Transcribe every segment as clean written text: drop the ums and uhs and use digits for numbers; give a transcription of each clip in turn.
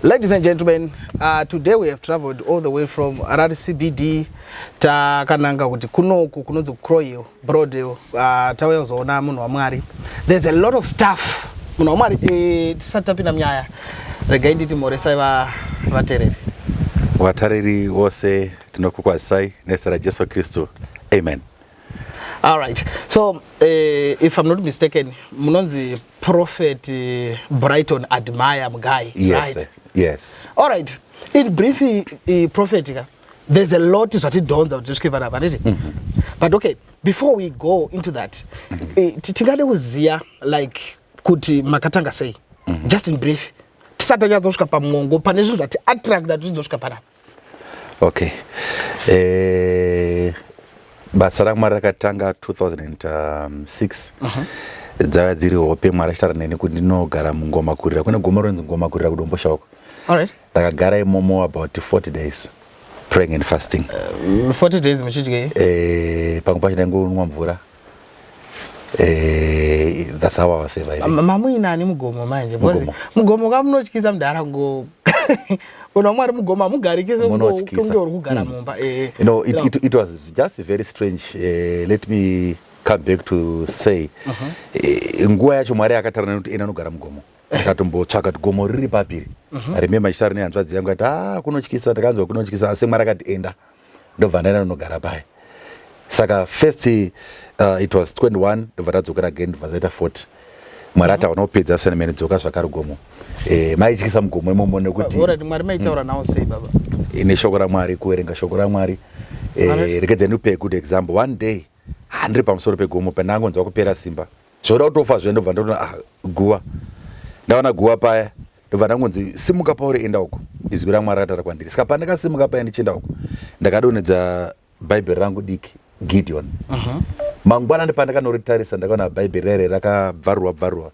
Ladies and gentlemen, today we have traveled all the way from RCBD takananga kuti kunoku kunonzi Kroyo Broadway tauya kuzoona munhu waMwari. There's a lot of stuff munhu waMwari tisatapina mnyaya regai nditi moresai vatereri vatareri vose tinokukwazisai nezita ra Jesu Kristu. Amen. All right. So, if I'm not mistaken, munonzi Prophet Brighton Admire Mugayi, yes, right? Yes. All right. In brief, Prophetic, there's a lot that it dawns out. But okay, before we go into that, tingade uzia like kuti makatanga say, just in brief, tisatanya zoshka pa mongo, panezu zati attract that zoshka pana. Okay. Basa rangu mara rakatanga 2006. Dzava dziri hope mara chitara nene kuti ndinogara mungoma kurira. Kune goma ronzi ngoma kurira kudombo shoko. All right. Ndakagara imomo about 40 days praying and fasting. 40 days muchidye? Pangu pacho ndaingonwa mvura. That's how I was surviving. Mamu inani mugomo manje? Mugomo kamunochikisa mdara ngo When I'm Mugoma Mugari, you know, it was just very strange. Let me come back to say, nguwa yacho Mwari akatarana kuti ena nogara mugomo. Akatombotsvaka kuti gomo riri papiri. I remember chitari nehanzvadzi yangu ati kunotyisa, takanzwa kunotyisa, asi Mwari akati enda. Ndobva ndaenda nogara pai. Saka first it was 21, ndobva ndadzokera again, ndobva zaita 40. Mwari ataonopedza assignment dzoka zvakare gomo. Maityisa mugomo imomo nekuti Mwari maitaura nawo sei baba? Ine shoko raMwari, kuverenga shoko raMwari. Rekedza ndipe a good example. One day handiri pamusoro pegomo pandangonzwa kupera simba. Zvoda kutofa zve ndobva ndona guwa. Ndaona guwa paya. Ndobva ndangonzi simuka pauri enda uko. Izwi raMwari ratara kwandiri. Saka pandakasimuka paya ndichienda uko. Ndakadonedza Bible rangu diki Gideon. Mangwana ndipandakanotarisa ndakaona Bible rere rakabvarwa.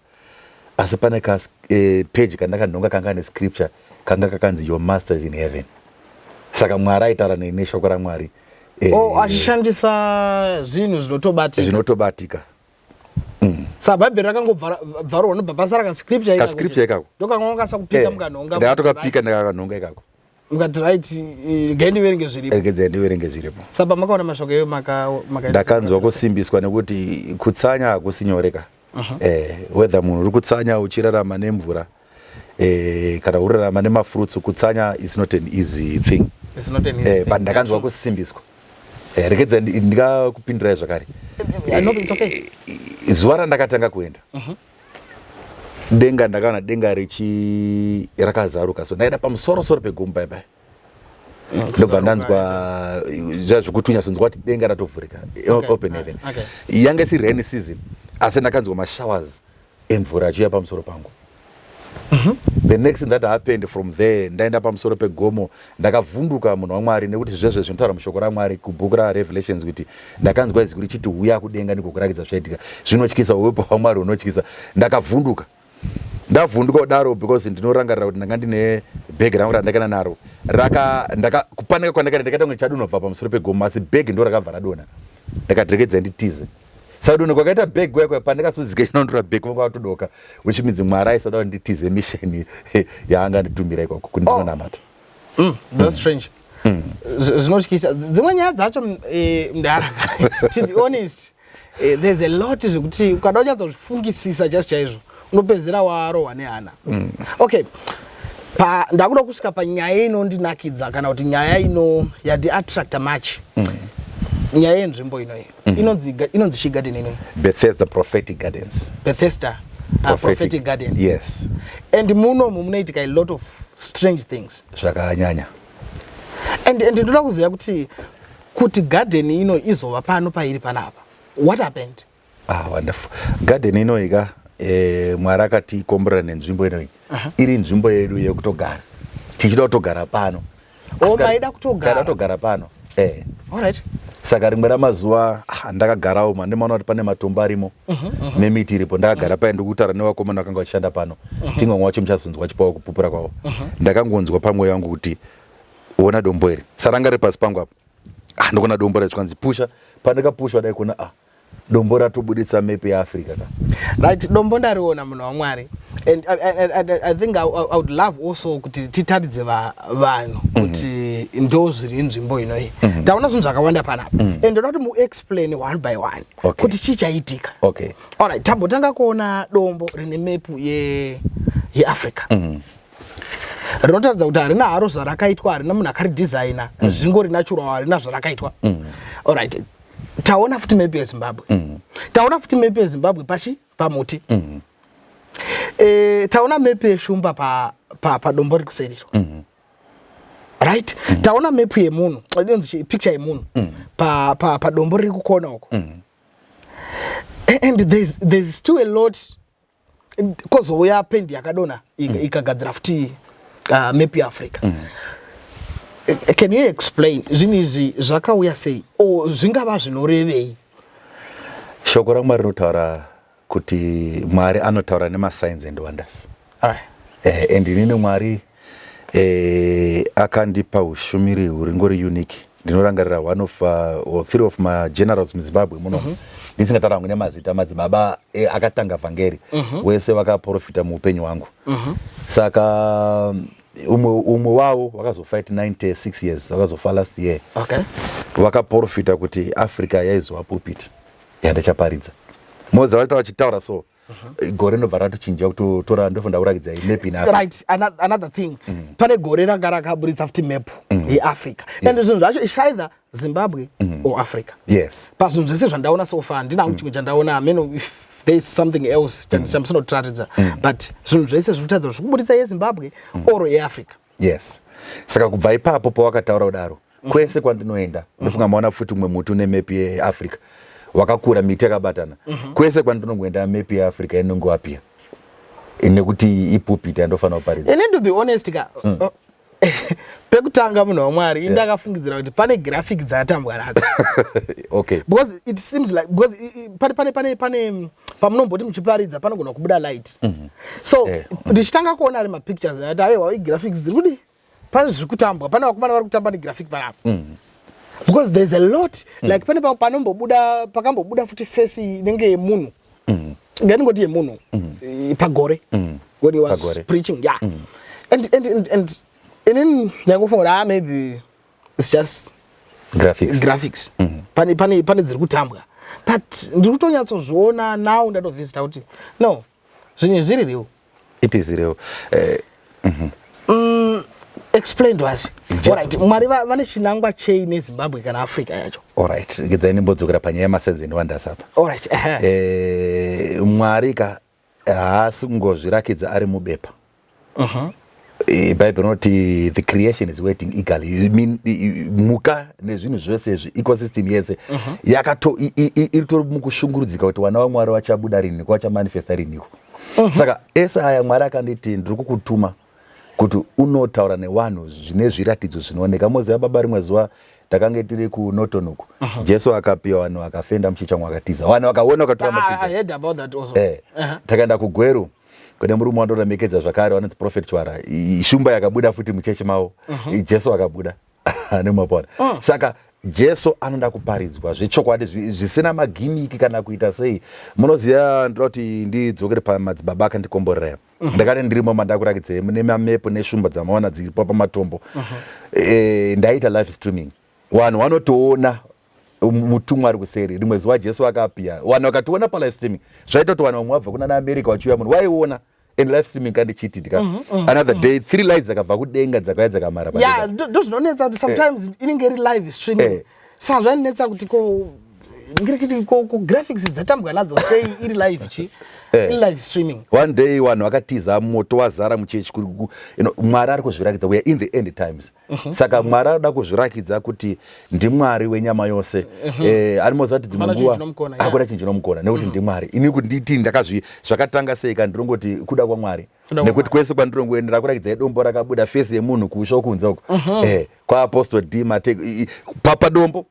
Asi pane ka page kandakanonga kanga ne scripture kanga kakanzi your master is in heaven. Saka Mwari aitaura nene shoko raMwari. Achishandisa zvinhu zvinotobatika. Sa Bible rakangobvarwa nobva basa raka scripture ikako. Ka scripture ikako. Ndokangonga sakupika mukanonga. Ndakatokapika ndakanonga ikako. Mukati right gendi verenge zviripo. Regedza ndiverenge zviripo. Saba makaona mashoko eyo ndakanzwa kusimbiswa nekuti kutsanya hakusinyoreka. Whether munhu uri kutsanya uchirarama nemvura kana urarama nemafruits, kutsanya is not an easy thing. It's not an easy thing. But ndakanzwa kusimbiswa. Rekedza ndikakupindirai zvakare. It's okay. Zuva randakatanga kuenda. Denga ndakaona denga rakazaruka, so ndaenda pamusoro pegomo pai. Ndobva ndanzwa zvazvokutunya sonzwa kuti denga ratovhurika, open heaven. Yange si rainy season, asi ndakanzwa mashowers emvura achiuya pamusoro pangu. The next thing that happened from there, ndaenda pamusoro pegomo, ndakavhunduka munhu waMwari nekuti zvezvo zvinotaura mushoko raMwari kubhuku raRevelations kuti ndakanzwa izwi richiti uya kudenga ndikokurakidza zvaitika. Zvinotyisa, uwepo waMwari unotyisa. Ndakavhunduka. Ndavhunduka kudaro because ndinorangarira kuti ndanga ndine bag rangu randakana naro. Kupanika kwandakaita ndakaita kunge chadonobva pamusoro pegomo, asi bag ndo rakabva radona. Ndakadrekedza nditize. Sadona kwakaita bag kwakwe pandakasodzika chinondora bag kwakatodoka, which means Mwari aisada kuti nditize mission yaanga nditumira ikoko kuti ndinonamata. That's strange. Zvinotyisa. Dzimwe nyaya dzacho mndara. To be honest, there's a lot zvekuti ukada kunyatsofungisisa just chaizvo unopedzera warohwa nehana. Okay. Ndakuda kusvika panyaya inondinakidza kana kuti nyaya yadi attracta much. Nyaya yenzvimbo inoyi inonzi chi garden inoyi? Bethesda Prophetic Gardens. Bethesda Prophetic Garden. Yes. And munomu munoitika a lot of strange things. Zvakanyanya. And ndoda kuziva kuti garden ino izova pano pairi panapa. What happened? Wonderful. Garden inoyi Mwari akatikomborera nenzvimbo inoyi. Iri nzvimbo yedu yekutogara. Tichida kutogara pano. Maida kutogara? Taida kutogara pano. All right. Saka rimwe ramazuva ndakagarawo mandimaona kuti pane matombo arimo nemiti iripo. Ndakagara paya ndikutaura nevakomana vakanga vachishanda pano. Chingomwe wacho muchazonzwa chipawo kupupura kwavo. Ndakangonzwa pamwoyo wangu kuti ona dombo iri. Saranga riri pasi pangu apo. Ndikuona dombo rachikwanzi pusha. Pandakapushwa dai kuona dombo ratobuditsa mepe yaAfrica. Right, dombo ndariona munhu waMwari. And I think I would love also kuti titaridze vanhu kuti ndo zviri nzvimbo inoyi. Taona zvinhu zvakawanda panapa. And ndoda kuti mu explain one by one kuti chichaitika. Okay. All right, tambotanga kuona dombo rine map yeAfrica. Rinotaridza kuti harina haro zvarakaitwa, harina munhu akaridesigner, zvingori natural, harina zvarakaitwa. All right. Taona futi map yeZimbabwe. Taona futi map yeZimbabwe pamuti. Taona map yeshumba pa dombo rikuseriro. Right? Taona map yemunhu, picture yemunhu pa dombo riri kukona uko. And there's still a lot because uya pendi yakadona ikagadzira futi map yeAfrica. Can you explain zvinizvi zvakauya sei or zvingava zvinorevei? Shoko raMwari rinotaura kuti Mwari anotaura nema-signs and wonders. And inini Mwari akandipa ushumiri huringori unique. Ndinorangarira one of or three of my generals muZimbabwe muno. Ndisingataura hamwe nemazita madzibaba akatanga vhangeri wese vakaprofita muupenyu hwangu. Saka umwe wavo wakazofight 96 years, wakazofa last year. Vakaprofita kuti Africa yaizova pulpit yandachaparidza. Moza vaita vachitaura so gore nobva ratochinja kutora ndofonda kurakidza map in Africa. Right, another thing. Pane gore ragara akaburitsa futi map yeAfrica. And zvinhu zvacho is either Zimbabwe or Africa. Yes. Pazvinhu zvese zvandaona so far ndina chimwe chandaona ameno if there is something else chandisinotaridza. But zvinhu zvese zvinotaridza kuti zvikuburitsa yeZimbabwe or yeAfrica. Yes. Saka kubva ipapo pawakataura kudaro kwese kwandinoenda ndofunga maona futi umwe muti une map yeAfrica wakakura miti yakabatana. Kwese kwandinongoenda map yeAfrica inongova pia nekuti ipulpit yandofanira kuparidza. And to be honest pekutanga munhu waMwari ndakafungidzira kuti pane graphic dzatambwa nadzo. Okay. Because it seems like because pane pamunomboti muchiparidza panogona kubuda light. So ndichitanga kuona ari mapictures ati aiwa graphics dziri kudi pane zviri kutambwa, pane vakomana vari kutamba negraphic panapa. Because there's a lot like pane panombobuda pakambobuda futi face inenge yemunhu. Nganingoti yemunhu pagore when he was preaching. Yeah. And then yangofunga maybe it's just graphics. Pane dziri kutambwa. But ndiri kutonyatsozviona now ndatovhizita kuti no zvinhu zviri real. It is real. Explain to us. Alright, Mwari vane chinangwa chei neZimbabwe kana Africa yacho. Alright, ngedzai nimbodzokera panyaya yema-signs and wonders apa. Alright. Mwari haasi kungozvirakidza ari mubepa. Bible rinoti the creation is waiting eagerly. Muka nezvinhu zvese izvi ecosystem yese iri tori mukushungurudzika kuti vana vaMwari vachabuda riniko, vachamanifesta riniko. Saka ese aya Mwari akanditi ndiri kukutuma kuti unotaura nevanhu zvine zviratidzo zvinooneka. Moziva baba rimwe zuva takanga tiri kunotonuku Jesu akapiwa vanhu vakafenda muchicha mwakatiza vanhu vakaona vakatora mapicha. I heard about that also. Takaenda kuGweru kune murume wandoremekedza zvakare wanonzi Prophet Chwara, shumba yakabuda futi muchechi mavo, Jesu akabuda nemapona. Saka Jesu anoda kuparidzwa zvechokwadi zvisina magimiki kana kuita sei. Munoziva ndoti ndidzokere pamadzibaba akandikomborera. Ndakati ndirimo mandakurakidzei mune mamepo neshumba dzamaona dziripo pamatombo. Ndaita live streaming. Vanhu vanotoona mutumwa ari kuseri. Rimwe zuva Jesu akapia. Vanhu vakationa pa live streaming. Zvaita kuti vanhu vamwe vabva kuna America vachiuya muno vaiona. And live streaming kandichitidika. Another day 3 lights dzakabva kudenga dzakauya dzakamara. Yeah, ndozvinonetsa kuti sometimes inenge iri live streaming. Saka zvainetsa kuti ko graphics dzatambwa nadzo sei iri live chi live streaming. One day vanhu vakatiza moto wazara muchechi Mwari ari kuzvirakidza we are in the end times. Saka Mwari anoda kuzvirakidza kuti ndiMwari wenyama yose. Ari mozati dzimwe nguva hakuna chinhu chinomukona nekuti ndiMwari. Ini kunditi zvakatanga sei kana ndinongoti kuda kwaMwari. Nekuti kwese kwandirongoendera kurakidza dombo rakabuda face yemunhu kuusha kunze uko. Kwaapostle D Mate papa dombo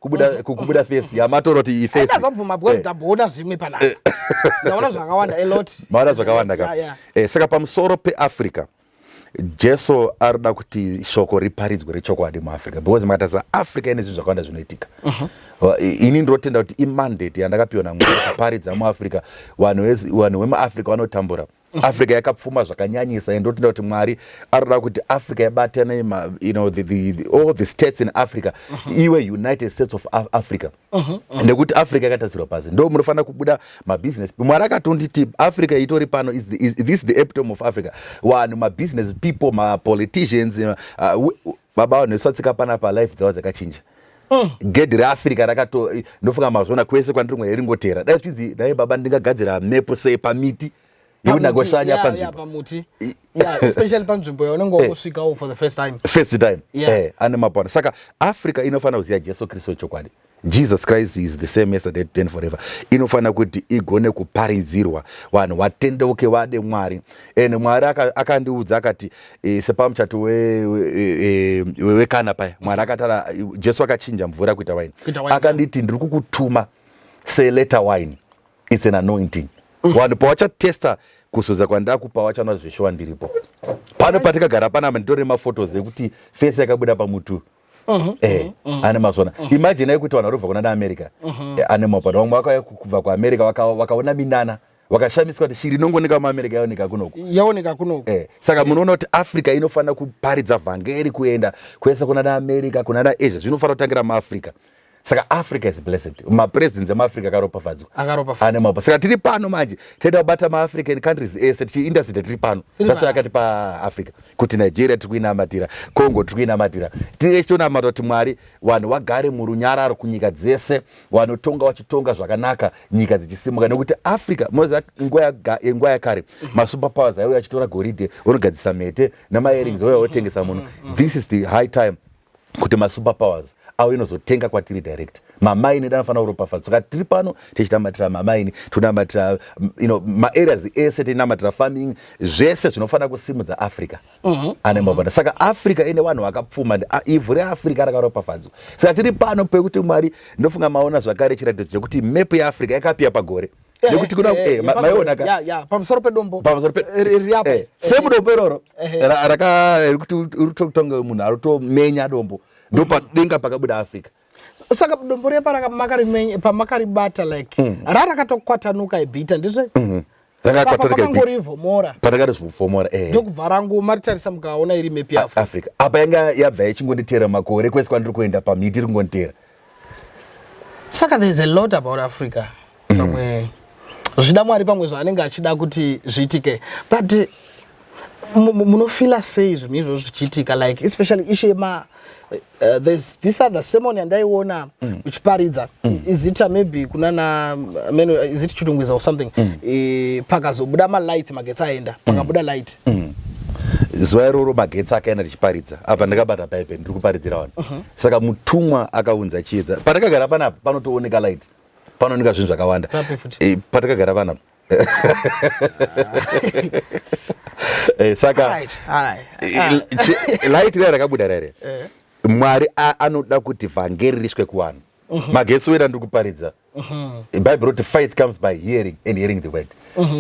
kubuda face yamatoroti face. Ndazobvuma because ndaboona zvimwe panapa. Ndaona zvakawanda a lot. Mara zvakawanda ka. Saka pamusoro peAfrica Jesu arida kuti shoko riparidzwe rechokwadi muAfrica because makataza Africa ine zvinhu zvakawanda zvinoitika. Ini ndinotenda kuti imandate yandakapiwa naMwari kuparidza muAfrica. Vanhu vemuAfrica vanotambura. Africa yakapfuma zvakanyanyisa ende ndotinda kuti Mwari arikuda kuti Africa yabatane all the states in Africa iwe United States of Africa nekuti Africa yakatarisirwa pasi ndo munofanira kubuda mabusiness Mwari akatonditi Africa itori pano this is the epitome of Africa vanhu mabusiness people mapoliticians baba vanhu vesatsika panapa life dzavo dzakachinja gedhi reAfrica rakato ndofunga mazvona kwese kwandiri mwe ringotera dai zvichinzi dai baba ndingagadzira mepo sei pamiti yekunagoshanya panzvimbo pamuti especially panzvimbo yaunenge wangosvikawo for the first time ane mapana saka Africa inofanira kuziva Jesu Kristu chokwadi Jesus Christ is the same yesterday today and forever inofanira kuti igone kuparidzirwa vanhu vatendeuke vade Mwari ene Mwari akandiudza akati sepamuchato wekana paya Mwari akatara Jesu akachinja mvura kuita wine akanditi ndiri kukutuma seleta wine it's an anointing vanhu pavachatesta kuzoza kwandakupa vachana zveshuwa ndiripo pano patikagara panapa nditori maphotos ekuti face yakabuda pamutu ane mazvona imagine kuti vanhu varobva kuna America ane mapana vamwe vakauya kubva kuAmerica vakaona minana vakashamiswa kuti shiri inongooneka muAmerica yaoneka kunoko saka munoona kuti Africa inofanira kuparidza vhangeri kuenda kwese kuna America kuna Asia zvinofanira kutangira muAfrica saka Africa is blessed mapresidents emuAfrica akaropafadzwa ane mapa saka tiri pano manje tenda kubata maAfrican countries ese tichiindustry tiri pano basa yakati paAfrica kuti Nigeria tiri kuinamatira Congo tiri kuinamatira tiri tonamata kuti Mwari vanhu vagare murunyararo kunyika dzese vanotonga vachitonga zvakanaka nyika dzichisimuka nekuti Africa moza nguva yakare masuperpowers aiuya achitora goridhe vonogadzisa mhete namaearrings vauya votengesa muno this is the high time kuti masuperpowers au inozotenga kwatiri direct mamaini danofanira kuropafadza saka tiri pano tichitamatira mamaini tunamatira maareas ese tinamatira farming zvese zvinofanira kusimudza Africa ane mabanda saka Africa ine vanhu vakapfuma ivhu reAfrica rakaropafadzwa saka tiri pano pekuti Mwari ndofunga maona zvakare chiratidzo chekuti mepu yeAfrica yakapiya pagore nekuti kuna maiona pamusoro pedombo semudombo iroro kuti uritotonga munhu arutomenya dombo ndopadenga pakabuda Africa saka dombo repa pamakaribata like rarakatokwatanuka ibhita ndizve rakangorivhomora patakatozvifomora ndokubva rangu maritarisa mukaona iri mepi Africa apa yanga yabva ichingonditera makore kwese kwandiri kuenda pamiti iri kungonditera saka there's a lot about Africa pamwe zvida Mwari pamwe zvaanenge achida kuti zviitike but munofila sei zvinhu izvozvo zvichiitika like especially ishe there's this other sermon yandaiona uchiparidza is it maybe kunana is it chitungwiza or something pakazobuda malight magetsi aenda pakabuda light zuva iroro magetsi akaenda tichiparidza apa ndakabata paipe ndiri kuparidzira vanhu saka mutumwa akaunza chiedza patakagara panapa panotooneka light panooneka zvinhu zvakawanda patakagara panapa saka light raya rakabuda rare Mwari anoda kuti vhangeri riswe kuvanhu magetsi weda ndiri kuparidza Bible roti faith comes by hearing and hearing the word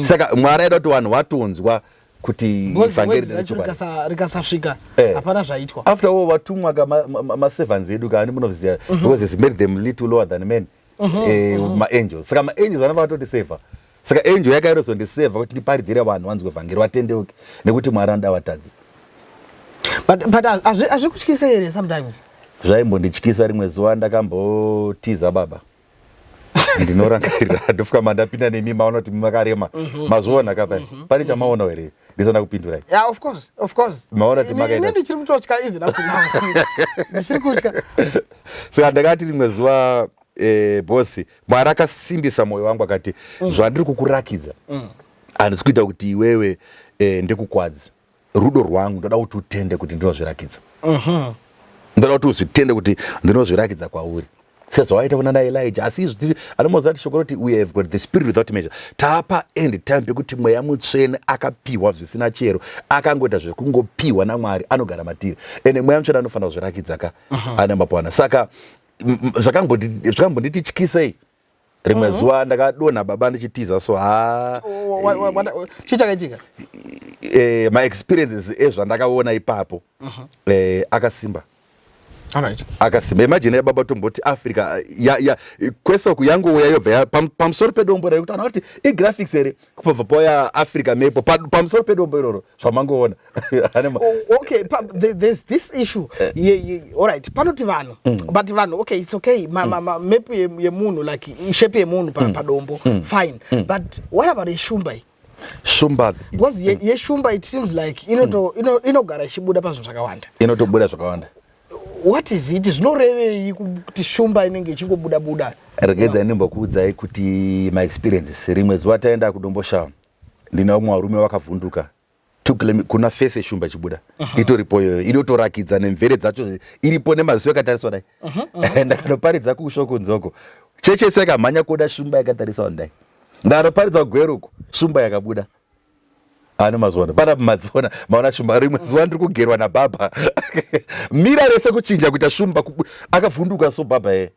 saka Mwari aida kuti vanhu vatonzwa kuti vhangeri rikasasvika hapana zvaitwa after all vatumwa maservants edu kani munoziva because it's made them little lower than men maangels saka maangels anofanira kutotisevha saka angel yakairozondisevha kuti ndiparidzire vanhu vanzwe vhangeri vatendeuke nekuti Mwari anoda vatadzi but azvikutyisa here sometimes zvaimbondityisa rimwe zuva ndakambotiza baba ndinorangarira ndofuka mandapinda nemi maona kuti makarema mazviona kapani pane chamaona here ndisana kupindura of course maona kuti makaita ndichiri kutotya even up to now ndichiri kutya saka ndakati rimwe zuva bosi Mwari akasimbisa mwoyo wangu akati zvandiri kukurakidza handisi kuita kuti iwewe ndikukwadza rudo rwangu ndoda kuti utende kuti ndinozvirakidza ndoda kuti uzvitende kuti ndinozvirakidza kwauri sezvawaita kuna naElijah asi izvi anomoziva kuti shoko roti we have got the spirit without measure tapa end time pekuti mweya mutsvene akapiwa zvisina chero akangoita zvekungopiwa naMwari anogara matiri ende mweya mutsvene anofanira kuzvirakidza ka ane mapwana saka zvakambondityisei rimwe zuva ndakadonha baba ndichitiza so chichakaitika my experiences ezvandakaona ipapo akasimba Alright. Akasimba. Imagine baba tomboti Africa ya kwesa kuyangu yayobva pamusoro pedombo rari kuti anoti graphics ere kubva poya Africa mepo pamusoro pedombo iroro zvamangoona. Okay, there's this issue. Alright, panoti vanhu. But vanhu, okay, it's okay. Map yemunhu like shape yemunhu padombo. Fine. But what about Shumba? Shumba, because Shumba, it seems like inogara chibuda pazvinhu zvakawanda. Inotobuda zvakawanda. What is it? Is no reve kuti Shumba inenge chingobuda buda. Regedza ndimbokuudzai kuti my experiences rimwe zuva taenda kudombosha ndina umwe varume vakavhunduka kuna face Shumba chibuda itoripo iyoyo inotorakidza nemvere dzacho iripo nemaziso yakatariswa dai ndakanoparidza kushoko nzoko cheche saka mhanya kuda Shumba yakatariswa ndai ndanoparidza kugweruko Shumba yakabuda ano mazona pana madzona maona Shumba rimwe zuva ndiri kugerwa nababa mira rese kuchinja kuita Shumba akavhunduka so baba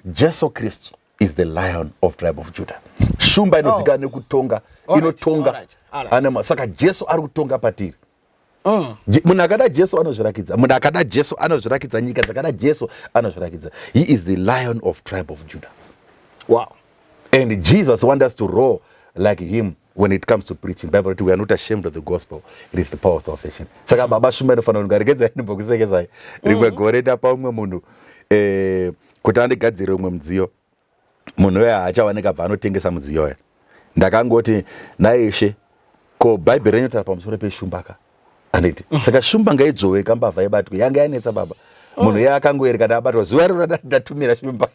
Jesu Kristu is the Lion of tribe of Judah. Shumba inozika nekutonga inotonga anema saka Jesu ari kutonga patiri. Munhu akada Jesu anozvirakidza, munhu akada Jesu anozvirakidza, nyika dzakada Jesu anozvirakidza. He is the Lion of tribe of Judah. Wow. And Jesus wants us to roar like him when it comes to preaching. Bible, we are not ashamed of the gospel. It is the power of salvation. Saka baba Shumba inofanira kungaregedza ndimbokusekeza rimwe gore ndapa umwe munhu kuti andigadzire umwe mudziyo. Munhu uya haachawanika bva anotengesa mudziyo uya. Ndakangoti naishe ko Bhaibheri rinotaura pamusoro peShumba ka. Anditi saka Shumba ngaidzvowe kambavha ibatwe yanga yanetsa baba. Munhu uya akangoereka ndabatwa zuva rino ndatumira Shumba.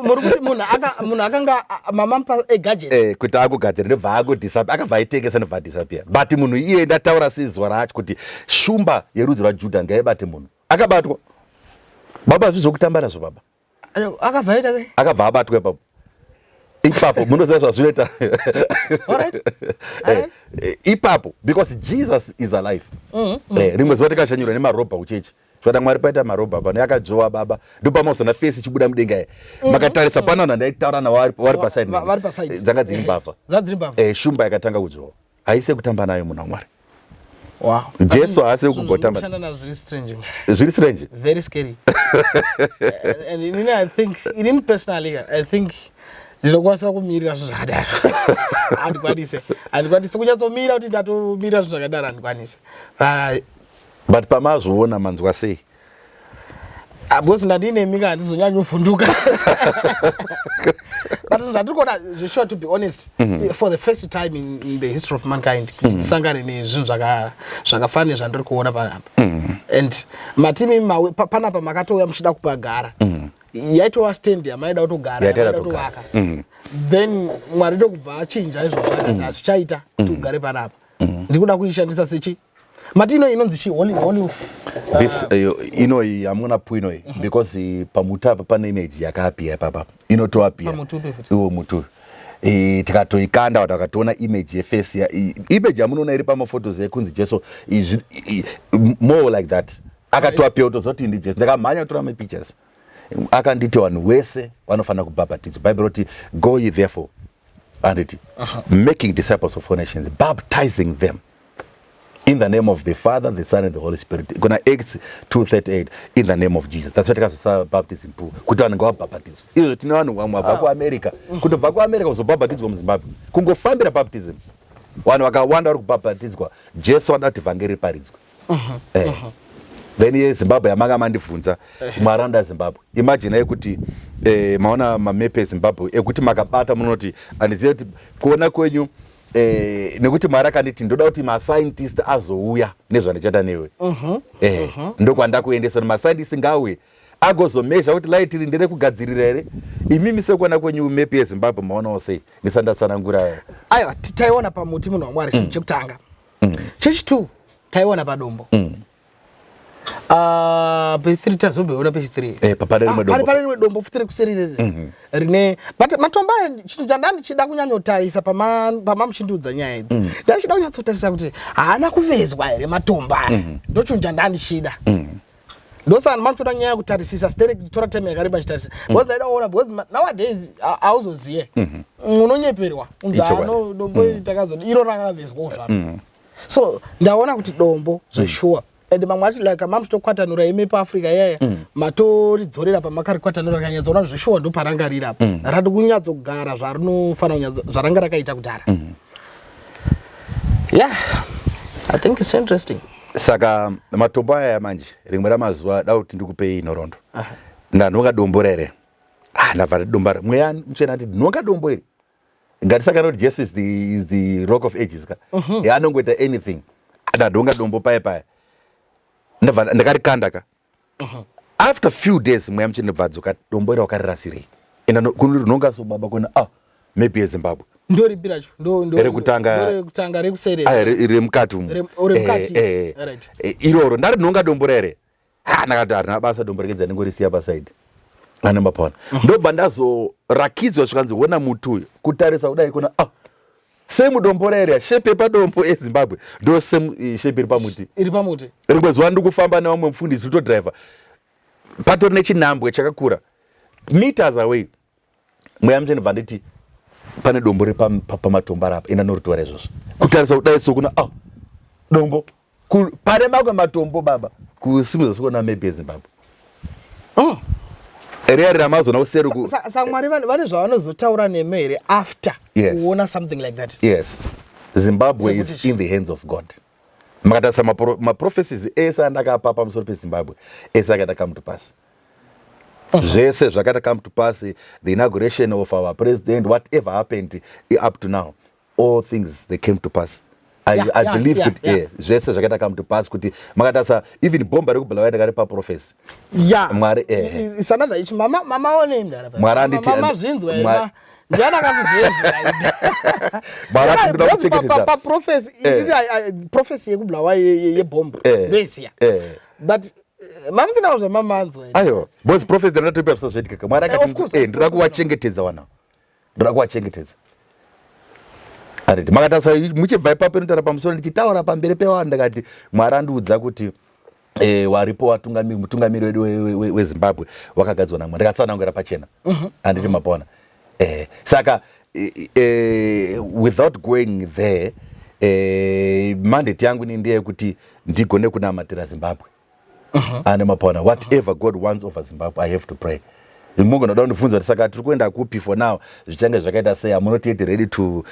Muri kuti munhu akanga mamampa gadget kuti akugadzira ndobva agodisapia akabva aitengesa ndobva adisapia but munhu iye ndataura sezuva racho kuti Shumba yerudzi rwaJudha ngaibate munhu akabatwa baba zvizokutamba nazvo baba akabva abatwa ipapo ipapo munoziva zvazvinoita ipapo because Jesus is alive. Rimwe zuva tikashanyirwa nemarobha kuchechi zvada Mwari paita marobha pano yakadzvowa baba ndopamauzana fesi chibuda mudenga makatarisa panana ndaitaura nawo vari paside dzanga dziri mbavha Shumba yakatanga kudzvowa haise kutamba nayo munhu waMwari. Wow. Jesu haase kugotamba zviri strange very scary and I think personally I think ndinokwanisa kumirira zvinhu zvakadaro handikwanise kunyatsomira kuti ndatomira zvinhu zvakadaro handikwanise but pamazvoona manzwa sei because ndandine mika handizonyanya kuvhunduka but ndandiri kuona sure to be honest for the first time in the history of mankind tisangane nezvinhu zvakafanira zvandiri kuona panapa and matimi panapa makatouya muchida kupagara yaitova stand yamaida kutogara yamaida kutovaka then Mwari ndokubva achinja izvozvo akati hatichaita tugare panapa ndikuda kuishandisa sechi mati inonzi chi holy this inoi I'm gonna put inoi because pamutu apa pane image yakapia papa inotoapia iwo mutu tikatoikanda watu wakatoona image yeface ya image yamunoona iri pamaphotos ekunzi Jesu more like that akatoapia utozoti ndi Jesu ndakamhanya kutora my pictures akanditi vanhu wese vanofanira kubhabhatidzwa. Bible roti go ye therefore anditi making disciples of all nations baptizing them in the name of the Father, the Son and the Holy Spirit. Kuna Acts 2:38 in the name of Jesus. That's what takazosa baptism pool. Kuti vanhu ngavabhabhatidzwa. Izvo tine vanhu vamwe vabva kuAmerica. Kutobva kuAmerica kuzobhabhatidzwa muZimbabwe. Kungofambira baptism. Vanhu vakawanda vari kubhabhatidzwa. Jesu wada kuti vhangeri riparidzwe. Then ye Zimbabwe yamanga mandibvunza mwaranda Zimbabwe. Imagine kuti maona mamepe Zimbabwe ekuti makabata munoti andizive kuti kuona kwenyu nekuti Mwari akanditi ndoda kuti mascientist azouya nezvandichata newe. Ndokwanda kuendesa kuti mascientist ngauye agozomezha kuti light iri ndere kugadzirira here imimi sekuona kwenyu mepe yeZimbabwe maonawo sei ndisandatsanangura. Aiwa taiona pamuti munhu waMwari chinhu chekutanga. Chechitu taiona padombo. P3 tazombeona P3 pari rimwe dombo futi rekuseri rine but matombo aya chinhu chandandichida kunyanyotarisa pamamuchindudza nyaya idzi ndachida kunyatsotarisa kuti haana kuvezwa here matombo aya ndochinhu chandandichida ndosaka manotoda nyaya yekutarisisa sitora time yakareba chitarisa because ndaida kuona because nowadays hauzoziye unonyeperwa unzano dombo takazoda iro rakavezwawo zvaro so ndaona kuti dombo zveshuwa and mamwe acho like mamutokwatanura ime paafrica yeye matoridzorera pamakari kwatanura kanyadzoona zveshuwa ndo parangarira rati kunyatsogara zvarinofana zvaranga rakaita kudhara. Yeah, I think it's interesting. Saka matombo aya manje rimwe ramazuva da kuti ndikupei nhoroondo. Ndanonga dombo rere. Ndabva dombo mweya muchena ati ndinonga dombo iri. Ngatisaka kuti Jesus is the rock of ages ka. Anongoita anything. Ndadonga dombo paya. Ndakarikanda ka. After few days mweya muchena bvadzoka dombo iri wakarirasirei. Enda kunonga so baba kuna maybe Zimbabwe. Ndori biracho ndo kutanga rekusere iri mukati right iroro ndari nonga dombo rere nakati arina basa dombo rekedza ndingorisiya pasaidi ane mapona ndobva ndazorakidzwa zvikanziona mutu kutarisa kudai kuna same dombo rere shepe padombo eZimbabwe ndo same shepe iri pamuti rimwe zuva ndikufamba nevamwe mufundisi utodriver patori nechinhambwe chakakura meters away mweya muchena bva nditi pane dombo repamatombo rapa ina noritora izvozvo kutarisa kudai sokuna dombo pane mamwe matombo baba kusimudza sikuona maybe eZimbabwe riyari ramazona useri samwari vane zvavanozotaura neme here after kuona something like that. Yes, Zimbabwe is in the hands of God. Makatarisa maprophecies ese andakapa pamusoro peZimbabwe ese akaita come to pass. Zvese zvakaita come to pass, the inauguration of our president, whatever happened up to now, all things they came to pass. I believe that zvese zvakaita come to pass kuti makatarisa even bomba rekubhulawa ndakari paprophecy. Mwari it's another issue. Mama one ndara pa. Mwari anditi mama zvinzwa ina. Ndiyana kamuzeza. Mwari ndira kuchengetedza. Pa prophecy yekubhulawa yebomba. Besiya. But mama ndinazvo mama anzwa. Ayo, boss prophecy ndinoti pepsa zvetika. Mwari akati ndira kuwachengetedza wana. Ndira kuwachengetedza. Ariti makatarisa muchibva ipapo inotara pamusoro ndichitaura pamberi pevanhu ndakati Mwari andiudza kuti waripo mutungamiri wedu weZimbabwe wakagadzwa naMwari ndakatsanangura pachena handiti mapona saka without going there mandate yangu ndeye kuti ndigone kunamatira Zimbabwe ane mapona whatever God wants over Zimbabwe I have to pray. Mungu noda undifunza kuti saka tiri kuenda kupi for now zvichange zvakaita sei I'm not yet ready to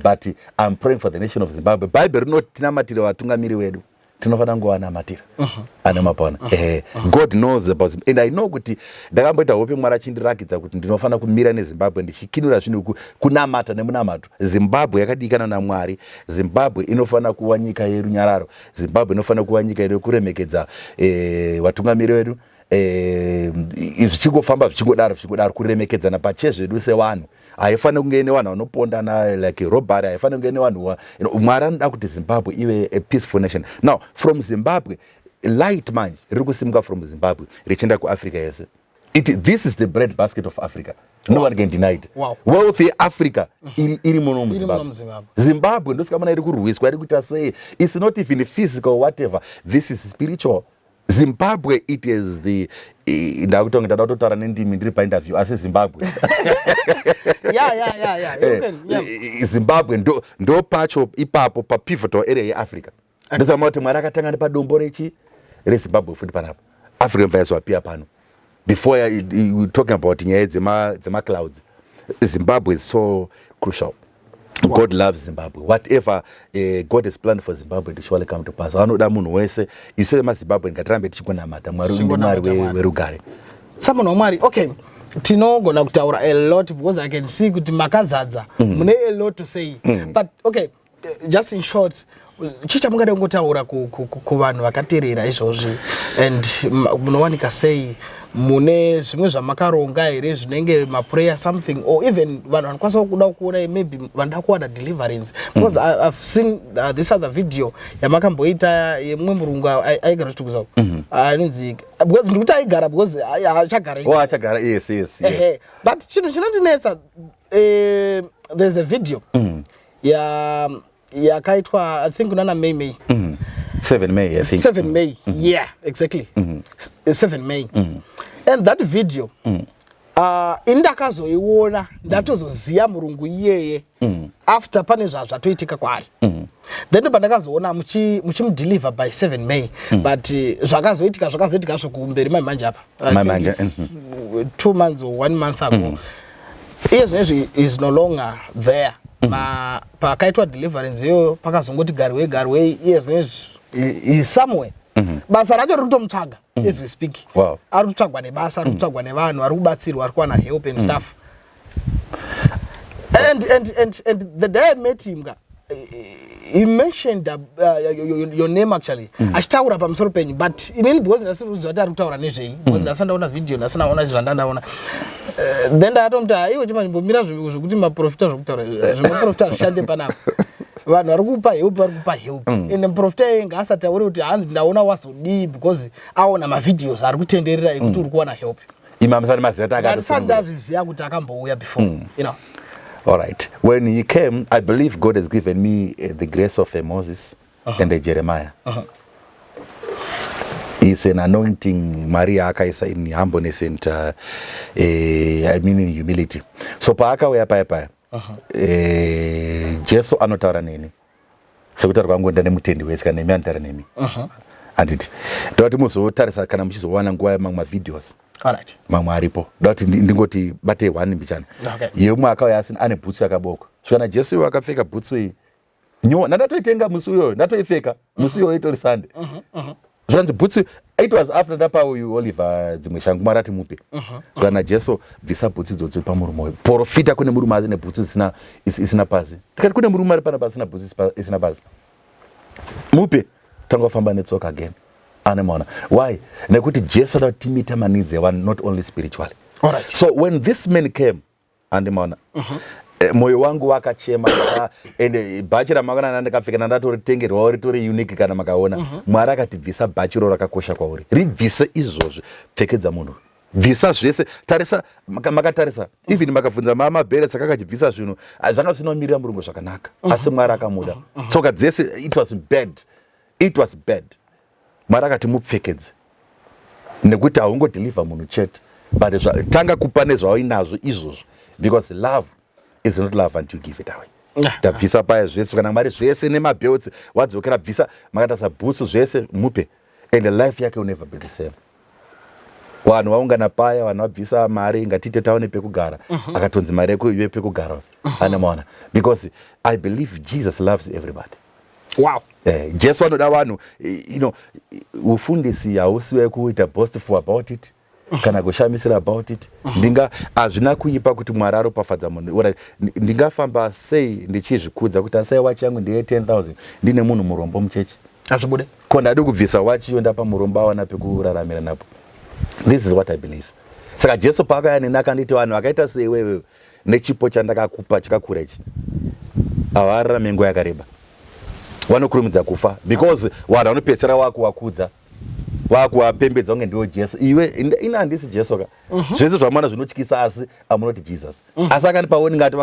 but I'm praying for the nation of Zimbabwe. Bible rinoti tinamatire vatungamiri wedu tinofana ngowanamatira ane mapona God knows about and I know kuti ndakamboita hope Mwari achindirakidza kuti ndinofana kumira neZimbabwe ndichikinura zvinhu kunamata nemunamato. Zimbabwe yakadikana naMwari. Zimbabwe inofana kuva nyika yerunyararo. Zimbabwe inofana kuva nyika yekuremekedza vatungamiri wedu zvichingofamba zvichingodaro kuremekedzana pachezvedu sevanhu. Haifani kunge nevanhu vanopondana like robbery. Haifani kunge nevanhu Mwari anoda kuti Zimbabwe ive a peaceful nation. Now from Zimbabwe light manje riri kusimuka from Zimbabwe richienda kuAfrica yese. This is the bread basket of Africa. No one can deny it. Wealth yeAfrica iri muno muZimbabwe. Zimbabwe ndosikamana iri kurwiswa iri kuita sei. It's not even physical whatever. This is spiritual. Zimbabwe it is the ndakutonga ndatotaura nendimi ndiri painterview asi Zimbabwe Zimbabwe ndo pacho ipapo pa pivotal area yeAfrica. Ndosama kuti Mwari akatanga nepadombo reZimbabwe futi panapa Africa mvaiswa pia pano before we talking about nyaya dzema clouds. Zimbabwe is so crucial. God loves Zimbabwe. Whatever God has planned for Zimbabwe to surely come to pass. Anoda munhu wese isu maZimbabwe ngatirambe tichigonamata Mwari werugare. Someone Mwari, okay. Tinogona kutaura a lot because I can see kuti makazadza. Mune a lot to say. But okay, just in short, chicha mungade ngotaura kuvanhu vakateerera izvozvi and munowanika sei mune zvimwe zvamakaronga here zvinenge maprayer something or even vanhu vanokwanisa kuda kuona maybe vanoda kuwana deliverance because I've seen this other video yamakamboita yemumwe murungu aigara chitukuza anonzi because ndikuti aigara because achagara yes but chinhu chinondinetsa there's a video yakaitwa I think unana May 7 May I think 7 May yeah exactly 7 May and that video indakazoiona ndatozoziya murungu iyeye after pane zvatoitika kwaari then pandakazoona muchimudeliver by 7 May but zvakazoitika zvokumberi manje apa 2 months or 1 month ago iye zvinezvi is no longer there pakaitwa deliverance iyoyo pakazongoti garwei iye zvinezvi is somewhere basa racho riri kutomutsvaga as we speak. Ari kutsvagwa nebasa, ari kutsvagwa nevanhu, ari kubatsirwa, ari kuwana help and stuff. And the day I met him, he mentioned your name actually. Achitaura pamusoro penyu, but inini because ndasizoti ari kutaura nezvei, because ndasandaona video, ndasanaona zvandandaona. Then ndakatomta iwe chimbomira zvokuti maprofita zvokutaura, zvomaprofita zvishande panapa. Vanhu vari kupa help, and muprofita enga asataure kuti hanzi ndaona wazodii because aona mavideos ari kutenderera ekuti uri kuwana help. Imamisana mazita akandazviziva kuti akambouya before, you know. All right. When he came, I believe God has given me the grace of a Moses and a Jeremiah. It's an anointing, Maria akaisa in humbleness and I mean in humility. So paaka we apa Jesu anotaura neni. Sekuti kwangu ndane mutendi wese kana nemi antaura nemi. Anditi. Ndoti muzotarisa kana muchizowana nguva yamamwe videos. Alright. Mamwe aripo. Ndoti ndingoti bate 1 mbichana. Yemwe akauya asina ane bhutsu yakaboko. Shona Jesu akapfeka bhutsu iyi. Nyo ndatoitenga musi uyo, ndatoipfeka musi uyo itori Sunday. Zvanzi bhutsu it was after that you Oliver dzimwe shangu marati mupe. Shona Jesu bvisa bhutsu dzodzi pamurumo. Profita kune murume ane bhutsu isina pazi. Tikati kune murume ari pana pasina bhutsu isina pazi. Mupe tanga famba netsoka again. Anemona. Why? Nekuti Jesu datimita manidze one not only spiritually. All right. So when this man came, Anemona, moyo wangu wakachema ende bhachi ramakona ndakapfeka ndatotengerwa ritori unique kana makaona. Mwari akatibvisa bhachi ro rakakosha kwauri. Ribvise izvozvo pfekedza munhu. Bvisa zvese tarisa makatarisa even makabvunza mama bere saka akachibvisa zvinhu zvanga zvinomirira murungu zvakanaka asi Mwari akamuda. Tsoka dzese it was bad. Mwari akati mupfekedze nekuti haungodeliver munhu chete but tanga kupa nezvawainazvo izvozvo because love is not love until you give it away. Tabvisa paya zvese kana Mwari zvese nemabelts wadzokera bvisa makatasa bhutsu zvese mupe and the life yake will never be the same. Vanhu vaungana paya vanhu vabvisa mari ngatite taone pekugara akatonzi mari yako iwe pekugara anemona because I believe Jesus loves everybody. Wow. Jesu anoda vanhu, you know, ufundisi hausiwe kuita boastful about it kana kushamisira about it. Ndinga hazvina kuipa kuti Mwari aropafadza munhu. Ndingafamba sei ndichizvikudza kuti asai wachi yangu ndiye 10,000 ndine munhu murombo muchechi. Azvibude. Ko ndade kubvisa wachi iyo ndapa murombo awana pekuraramira napo. This is what I believe. Saka Jesu paakauya neni akanditi vanhu vakaita seiwewe nechipo chandakakupa chakakura ichi havararame nguva yakareba. Vanokurumidza kufa because vanhu vanopedzisira wakuvakudza wakuvapembedza kunge ndiwo Jesu. Iwe ina handisi Jesu ka zvese zvamwana zvinotyisa asi amunoti Jesus. Asi akandipaoni ngati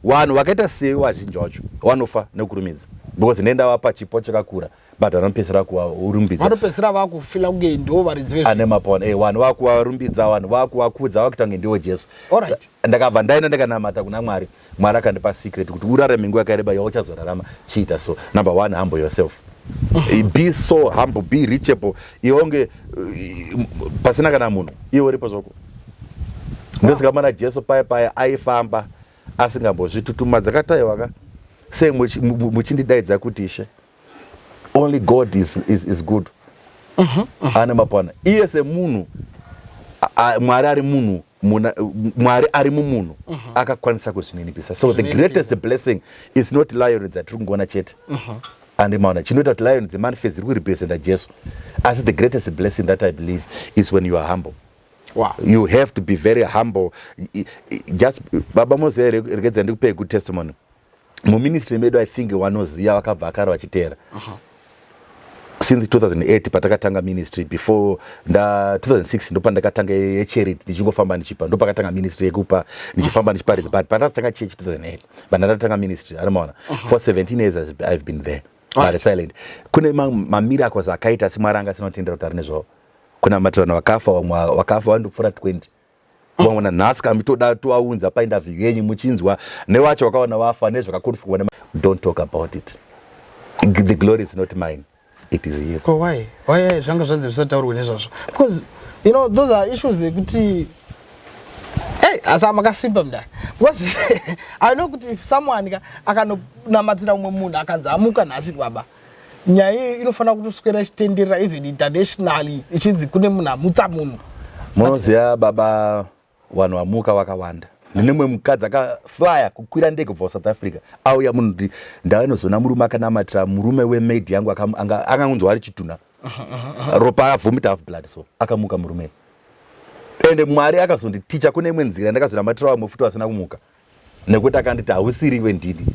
vanhu vakaita sei vazhinji vacho vanofa nekurumidza because nenda vapa chipo chakakura but vanopedzisira kuvarumbidza. Vanopedzisira vakufila kunge ndiwo varidzi vezvinhu. Ane mapona vanhu vakuvarumbidza vanhu vakuvakudza vakuita kunge ndiwo Jesu. Alright. Ndakabva ndaenda ndakanamata kuna Mwari. Mwari akandipa secret kuti urarame nguva yakareba yauchazorarama chiita so. Number 1, humble yourself. Be so humble, be reachable. Ionge pasina kana munhu iwe uripo zvoko. Ndosikamana Jesu paya aifamba asingambozvitutumadza kataiwa ka sei muchindidaidza kuti Ishe. Only God is good. Ane mapona. Iye semunhu Mwari ari munhu Mwari ari mumunhu akakwanisa kuzvininipisa. So the greatest blessing is not lion dzatiri kungona chete. And maona chinoita kuti lion manifest iri kurepresenta Jesu. As the greatest blessing that I believe is when you are humble. Wow. You have to be very humble. Just baba Mose rekedza ndikupe good testimony. Mu ministry medu I think wanoziya vakabva akara vachiteera. Since 2008 patakatanga ministry before 2006 ndo pandakatanga charity ndichingofamba ndichipa ndo pakatanga ministry yekupa ndichifamba ndichiparidza but patatanga church 2008 but ndatanga ministry anomaona for 17 years I've been there but silent. Kune miracles akaita simwaranga sinotendera kuti arinezvo. Kuna matrona wakafa wandopfura 20 vamwe nhasi kamitoda toaunza painterview yenyu muchinzwa newacho wakaona wafa nezvakakurufukwa. Don't talk about it. The glory is not mine, it is his. Oh, why zvanga zvanzi zvisataurwa nezvazvo? Because you know those are issues ekuti hey asa makasimba mda. Because I know kuti if someone akanonamatira umwe munhu akanzi amuka nhasi baba, nyaya inofana kutoswera ichitenderera even internationally ichinzi kune munhu amutsa munhu. Munoziva baba vanhu vamuka vakawanda. Ndine mumwe mukadzi akaflya kukwira ndege kubva South Africa auya munhu kuti ndainozona murume akanamatira murume wemaid yangu akangonzwa ari Zvitunha. Ropa vomit half blood, so akamuka murume. Ende Mwari akazonditicha kune imwe nzira ndakazonamatira vamwe futi vasina kumuka. Nekuti akanditi hausiri iwe ndini.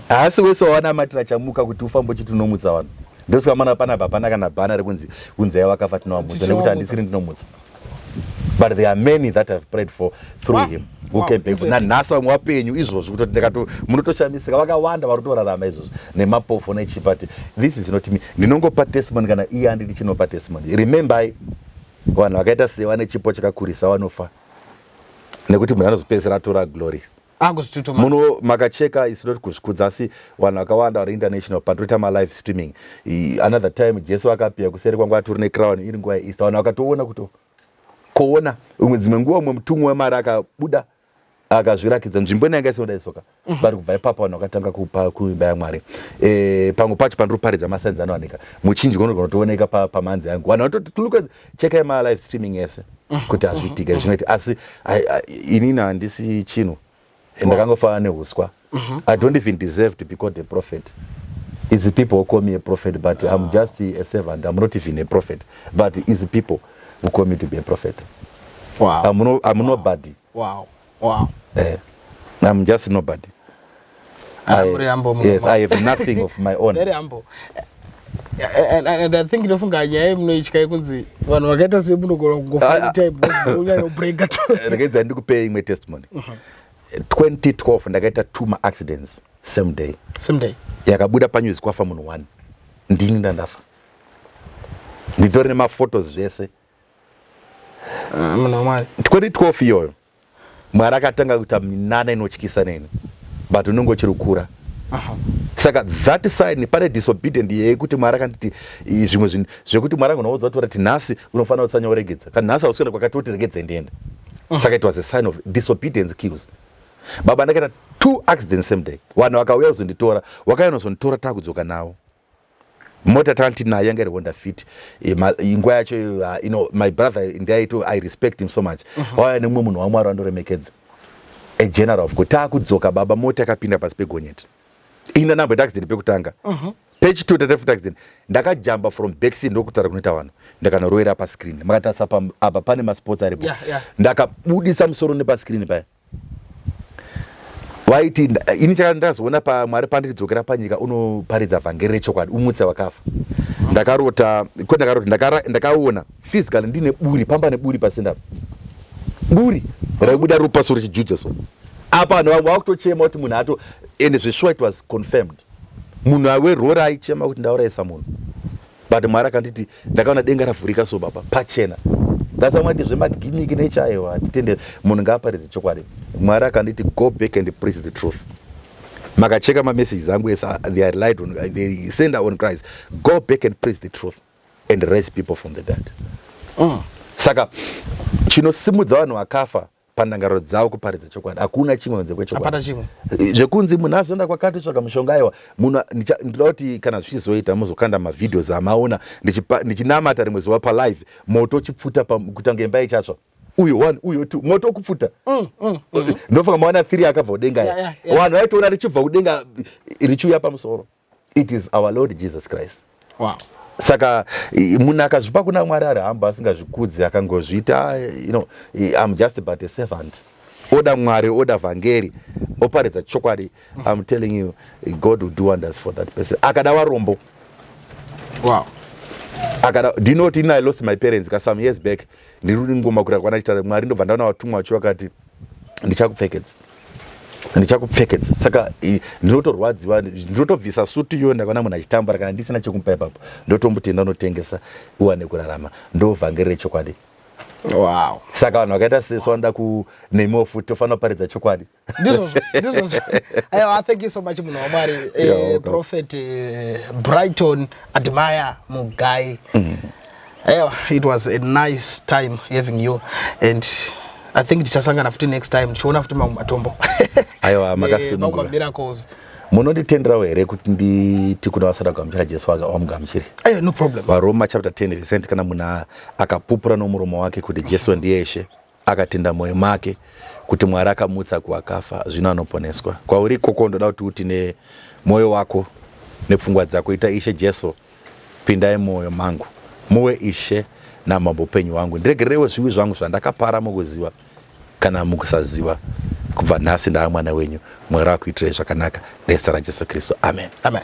Asi wese wanamatira chamuka kuti ufambe uchitinomutsa vanhu. Ndosaka mana panapa hapana kana bhana rekunzi unzaya wakafa tinovamutsa nekuti handisiri ndinomutsa. But there are many that have prayed for through him who came back. Nanhasa mwapenyu izvozvo kuti ndikato munotoshamisika vakawanda vari kutorarama izvozvo nemapofu nechipati. This is not me. Ndinongopa testimony kana iye handidi chinopa testimony. Remember vanhu vakaita sewa nechipo chakakurisa vanofa nekuti munhu anozopedzera atora glory. Muno makacheka is not kuzvikudza asi vanhu vakawanda vari international pandoita live streaming. Another time Jesu akapia kuseri kwangu atori necrown iri nguva yeEaster. Vanhu vakatoona kuti kuona umwe dzimwe nguva umwe mutumwa wemari akabuda akazvirakidza nzvimbo inenge isoda isoka. Bari kubva ipapo vanhu vakatanga kuimba yaMwari. Pamwe pacho pandinoparidza masainzi anowanika muchinjwa unogona kutooneka pamanzi yangu. Vanhu vatoti tuluka cheka live streaming yese kuti hazviitike zvinoita asi inini handisi chinhu. Ndakangofanana neuswa. I don't even deserve to be called a prophet. It's the people who call me a prophet, but I'm just a servant. I'm not even a prophet, but it's the people who call me to be a prophet. Wow. I'm nobody. Wow. I'm just nobody. Very humble. Yes, I have nothing of my own. Very humble. And I think ndofunga nyaya munoitya yekunzi vanhu vakaita semunogona kungofanya type unyanya ubreaka. Ndakadza ndikupe imwe testimony. 2012 ndakaita 2 accidents same day. Yakabuda panyuzi kwafa munhu 1. Ndini ndandafa. Nditori nemaphotos zvese. 2012 iyoyo Mwari akatanga kuita minana inotyisa neni but unongo chiri kukura. Saka that side pane disobedient yekuti Mwari akanditi zvimwe zvinhu zvekuti Mwari anoudza kuti rati nhasi unofanira kutsanya uregedza kana nhasi auswenda kwakati kuti regedze ndiende. Saka it was a sign of disobedience kills. Baba ndakaita 2 accidents same day. Vanhu vakauya kuzonditora vakayonozonditora takudzoka nawo. Mota tanti naye yanga iri Honda Fit. Ingwa yacho you know my brother ndaito I respect him so much. Waya nemumwe munhu waMwari andoremekedza. A general of kutaka kudzoka baba mota yakapinda pasi pegonyeti. Ina number accident pekutanga. Page 2 tatefut accident. Ndakajamba from back seat ndokutara kunoita vanhu. Ndakanorowera pa screen. Makatasa apa pane ma sports aripo. Ndakabudisa musoro nepa screen paya. Waiti ini chakandazoona paMwari pandidzokera panyika unoparidza vhangeri rechokwadi umutsa wakafa. Ndakaona physically ndine buri pamba neburi pasenda. Buri raibuda ropa soro chijuja so. Apa vanhu vamwe vakutochema kuti munhu ato and zveshuwa it was confirmed. Munhu awerora aichema kuti ndauraisa munhu. But Mwari akanditi ndakaona denga ravhurika so baba pachena. Ndasamwati zvemagimiki nechaiwa titende munhu ngaaparidze chokwadi. Mwari akanditi go back and preach the truth. Makacheka messages angu yes they are light on they send on Christ. Go back and preach the truth and raise people from the dead. Saka chinosimudza vanhu vakafa pandangaro dzavo kuparidza chokwadi hakuna chimwe kunze kwechokwadi. Apana chimwe. Zvekunzi munhu azonda kwakati tsvaka mushonga aiwa munhu ndinoda kuti kana zvichizoita muzokanda mavidheos amaona ndichinamata rimwe zuva palive moto uchipfuta kutanga imba ichatsva uyo 1 uyo 2 moto ukupfuta. Ndofunga maona 3 akabva kudenga ya. Vanhu vaitoona richibva kudenga richiuya pamusoro. It is our Lord Jesus Christ. Wow. Saka munhu akazvipa kuna Mwari ari hamba asingazvikudzi akangozviita you know I'm just but a servant. Oda Mwari oda vhangeri oparidza chokwadi. I'm telling you God will do wonders for that person. Akada varombo. Wow. Do you know what I lost my parents some years back? Ndirudi ngoma kura kwanachita Mwari ndobva ndaona vatumwa vacho vakati ndichakupfekedza. Saka ndinotorwadziwa ndinotobvisa suti iyo ndakaona munhu achitambura kana ndisina chekumupa ipapo ndotomboti ndanotengesa uwane kurarama ndo vhangeri rechokwadi. Wow. Saka vanhu vakaita sesu vanoda kunemiwo futi tofanira kuparidza chokwadi. Ndizvozvo. Aiwa, thank you so much munhu waMwari. Prophet Brighton Admire Mugayi. It was a nice time having you, and I think tichasangana futi next time tichiona futi mamwe matombo. Aiwa, makasunungura. Miracles. Munonditenderawo here kuti nditi kuna vasada kugamuchira Jesu wamugamuchiri? No problem. Varoma chapter 10 verse 10, kana munhu akapupura nomuromo wake kuti Jesu ndiye Ishe, akatenda mwoyo make kuti Mwari akamutsa kuvakafa, zvino anoponeswa. Kwauri ikoko ndoda kuti uti nemwoyo wako nepfungwa dzako, ita Ishe Jesu pindai mwoyo mangu, muwe Ishe namambo upenyu wangu. Ndiregererewo zvivi zvangu zvandakapara mukuziva kana mukusaziva. Kubva nhasi ndava mwana wenyu, Mwari akuitirei zvakanaka, nezita raJesu Kristu. Amen. Amen.